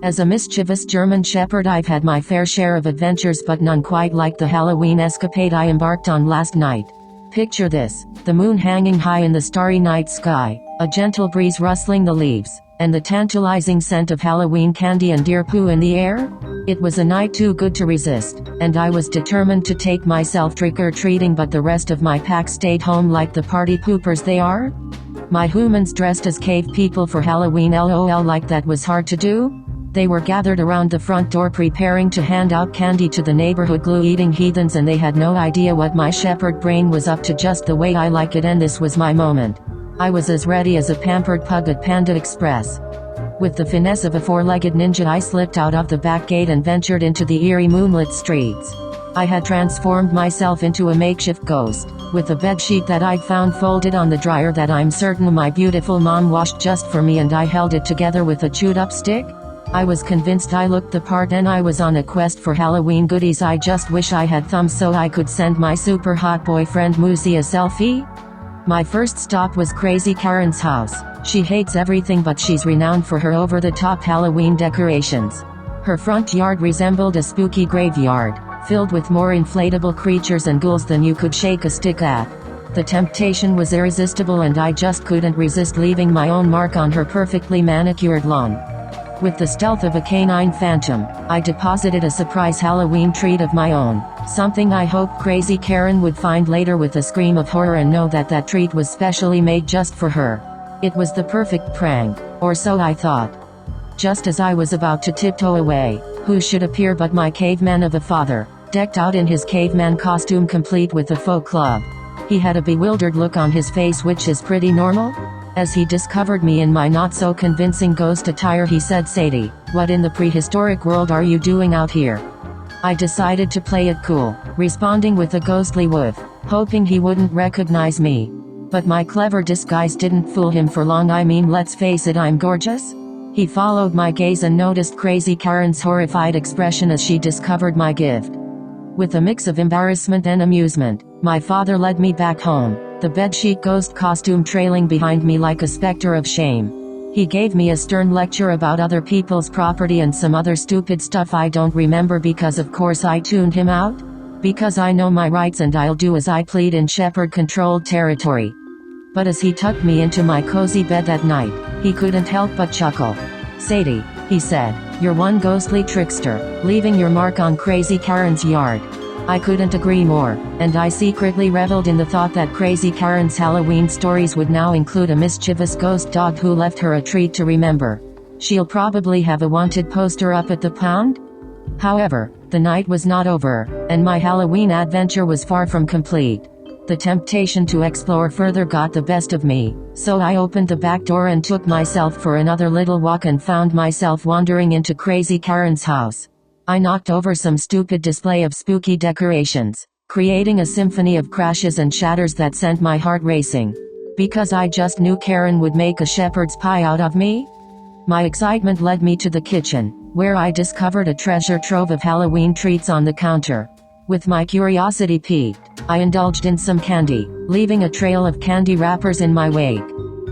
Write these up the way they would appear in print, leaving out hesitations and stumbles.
As a mischievous German Shepherd, I've had my fair share of adventures, but none quite like the Halloween escapade I embarked on last night. Picture this: the moon hanging high in the starry night sky, a gentle breeze rustling the leaves, and the tantalizing scent of Halloween candy and deer poo in the air. It was a night too good to resist, and I was determined to take myself trick-or-treating, but the rest of my pack stayed home like the party poopers they are. My humans dressed as cave people for Halloween, lol, like that was hard to do. They were gathered around the front door preparing to hand out candy to the neighborhood glue-eating heathens, and they had no idea what my shepherd brain was up to, just the way I like it, and this was my moment. I was as ready as a pampered pug at Panda Express. With the finesse of a four-legged ninja, I slipped out of the back gate and ventured into the eerie moonlit streets. I had transformed myself into a makeshift ghost, with a bedsheet that I'd found folded on the dryer that I'm certain my beautiful mom washed just for me, and I held it together with a chewed-up stick. I was convinced I looked the part, and I was on a quest for Halloween goodies. I just wish I had thumbs so I could send my super hot boyfriend Moosey a selfie. My first stop was Crazy Karen's house. She hates everything, but she's renowned for her over-the-top Halloween decorations. Her front yard resembled a spooky graveyard, filled with more inflatable creatures and ghouls than you could shake a stick at. The temptation was irresistible, and I just couldn't resist leaving my own mark on her perfectly manicured lawn. With the stealth of a canine phantom, I deposited a surprise Halloween treat of my own, something I hoped Crazy Karen would find later with a scream of horror and know that that treat was specially made just for her. It was the perfect prank, or so I thought. Just as I was about to tiptoe away, who should appear but my caveman of a father, decked out in his caveman costume complete with a faux club. He had a bewildered look on his face, which is pretty normal. As he discovered me in my not-so-convincing ghost attire, he said, "Sadie, what in the prehistoric world are you doing out here?" I decided to play it cool, responding with a ghostly woof, hoping he wouldn't recognize me. But my clever disguise didn't fool him for long. I mean, let's face it, I'm gorgeous. He followed my gaze and noticed Crazy Karen's horrified expression as she discovered my gift. With a mix of embarrassment and amusement, my father led me back home, the bedsheet ghost costume trailing behind me like a specter of shame. He gave me a stern lecture about other people's property and some other stupid stuff I don't remember, because of course I tuned him out. Because I know my rights and I'll do as I plead in shepherd-controlled territory. But as he tucked me into my cozy bed that night, he couldn't help but chuckle. "Sadie," he said, "you're one ghostly trickster, leaving your mark on Crazy Karen's yard." I couldn't agree more, and I secretly reveled in the thought that Crazy Karen's Halloween stories would now include a mischievous ghost dog who left her a treat to remember. She'll probably have a wanted poster up at the pound. However, the night was not over, and my Halloween adventure was far from complete. The temptation to explore further got the best of me, so I opened the back door and took myself for another little walk, and found myself wandering into Crazy Karen's house. I knocked over some stupid display of spooky decorations, creating a symphony of crashes and shatters that sent my heart racing. Because I just knew Karen would make a shepherd's pie out of me. My excitement led me to the kitchen, where I discovered a treasure trove of Halloween treats on the counter. With my curiosity piqued, I indulged in some candy, leaving a trail of candy wrappers in my wake.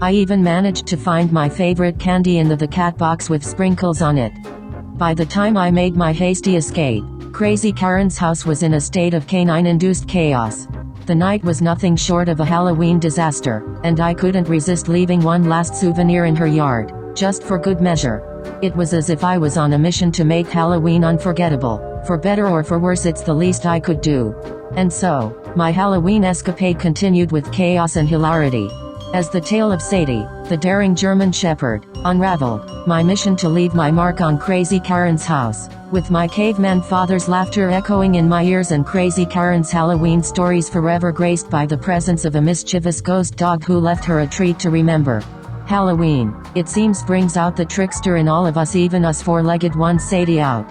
I even managed to find my favorite candy in the cat box with sprinkles on it. By the time I made my hasty escape, Crazy Karen's house was in a state of canine-induced chaos. The night was nothing short of a Halloween disaster, and I couldn't resist leaving one last souvenir in her yard, just for good measure. It was as if I was on a mission to make Halloween unforgettable. For better or for worse, it's the least I could do. And so, my Halloween escapade continued with chaos and hilarity. As the tale of Sadie, the daring German Shepherd, unraveled, my mission to leave my mark on Crazy Karen's house, with my caveman father's laughter echoing in my ears and Crazy Karen's Halloween stories forever graced by the presence of a mischievous ghost dog who left her a treat to remember. Halloween, it seems, brings out the trickster in all of us, even us four-legged ones. Sadie out.